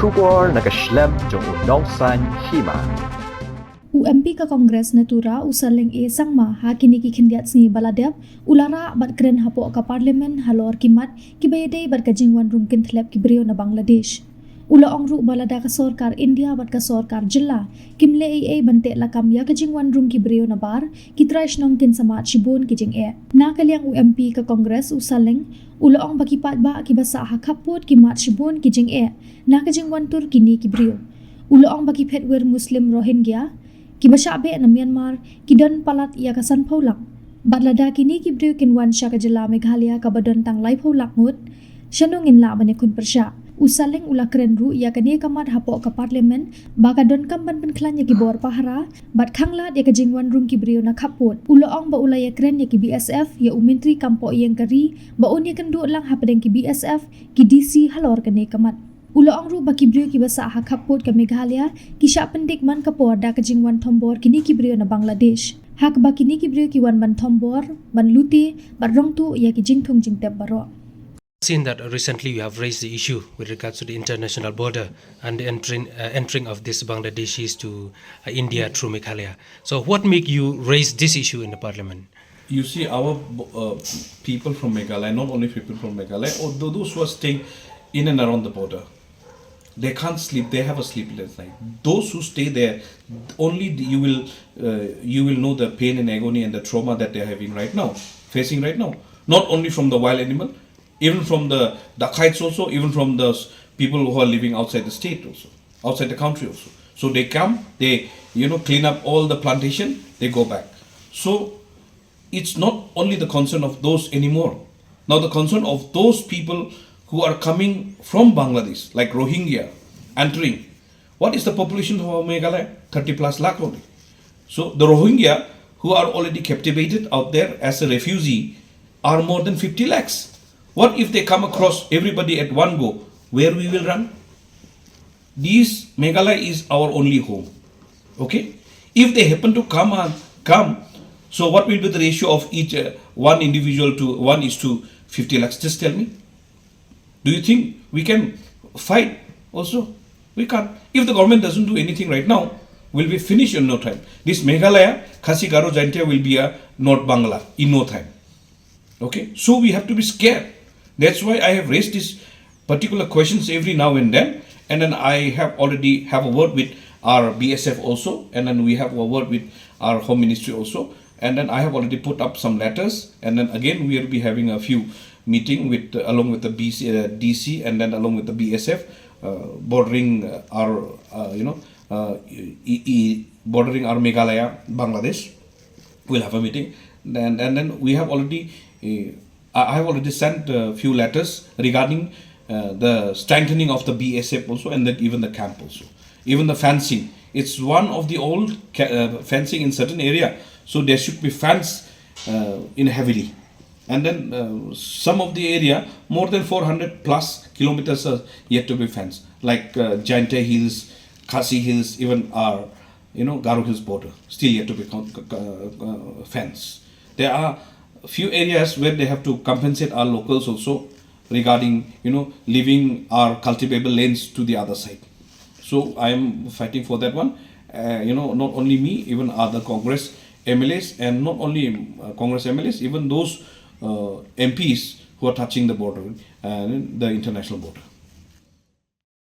Shubor nakaslem jong unongsan Hima. UMP ka Kongres Natura usaling sangma ha kini ki khindiat sni baladep ulara bat kren hapo ka parlimen halor kimat kibayde bat ka jingwan rum kin thlep ki brio na Bangladesh. Ula ongru balada ka sorkar India bat ka sorkar jilla kimle bante lakam ya ka jingwan rum ki brio na bar kitraish nong kin samat shibon ki jing na kalyang UMP ka Kongres usaling ula ong baki Paidbah ki basa ha Khappud ki mat shibon ki jing na ka jingwan tur kini ki brio ula ong baki phetwer Muslim Rohingya Kibasyabe na Myanmar kidan palat ia kasan paulang. Batlada kini kibrio kinwan Shah ka jila Meghalaya kabadon tang lai paulak ngut. Syanungin la mane kun persya. Usaling ula keren ru ia kani kamat hapo ka parlimen baka Donkam ban penklan ya kibor pahara bat khanglat ya kajingwan rum kibrio na Khappud. Ula ong ba ula ya keren ya ki BSF ya umintri kampo yang kari ba on ya kendu lang hapadeng ki BSF ki DC halor kani kamat. Ula ong ru baki brio ki basa ha Khappud ka Meghalaya ki Shah Pyndik man kapor da ka jingwan Thombor kini ki brio na Bangladesh. Hak ba kini ki brio ki wan ban Thombor ban Luti ban Rung tu ya ki jingthung jingtep baro. Seen that recently you have raised the issue with regards to the international border and the entering of these Bangladeshis to India through Meghalaya. So what make you raise this issue in the parliament? You see, our people from Meghalaya, not only people from Meghalaya, or those who are staying in and around the border, they can't sleep. They have a sleepless night. Those who stay there, only you will know the pain and agony and the trauma that they are having right now, facing right now. Not only from the wild animal, even from the Dakites also, even from the people who are living outside the state also, outside the country also. So they come, they clean up all the plantation, they go back. So it's not only the concern of those anymore. Now the concern of those people who are coming from Bangladesh, like Rohingya, entering. What is the population of Meghalaya? 30 plus lakh only. So the Rohingya who are already captivated out there as a refugee are more than 50 lakhs. What if they come across everybody at one go? Where we will run? Meghalaya is our only home. Okay? If they happen to come, so what will be the ratio of each one individual to 1:50 lakhs? Just tell me. Do you think we can fight also? We can't. If the government doesn't do anything right now, we'll be finished in no time. This Meghalaya, Khasi Garo Jaintia will be a North Bangla in no time. Okay? So we have to be scared. That's why I have raised these particular questions every now and then I have already have a word with our BSF also, and then we have a word with our Home Ministry also, and then I have already put up some letters, and then again we will be having a few meeting with along with the DC and then along with the BSF bordering our bordering our Meghalaya, Bangladesh. We'll have a meeting, and then we have already I have already sent a few letters regarding the strengthening of the BSF also, and then even the camp also, even the fencing. It's one of the old fencing in certain area, so there should be fence in heavily. And then some of the area, more than 400 plus kilometers are yet to be fenced, like Jaintia Hills, Khasi Hills, even our Garo Hills border, still yet to be fenced. There are a few areas where they have to compensate our locals also regarding leaving our cultivable lands to the other side. So I am fighting for that one. Not only me, even other Congress MLAs, and not only Congress MLAs, even those MPs who are touching the border, the international border.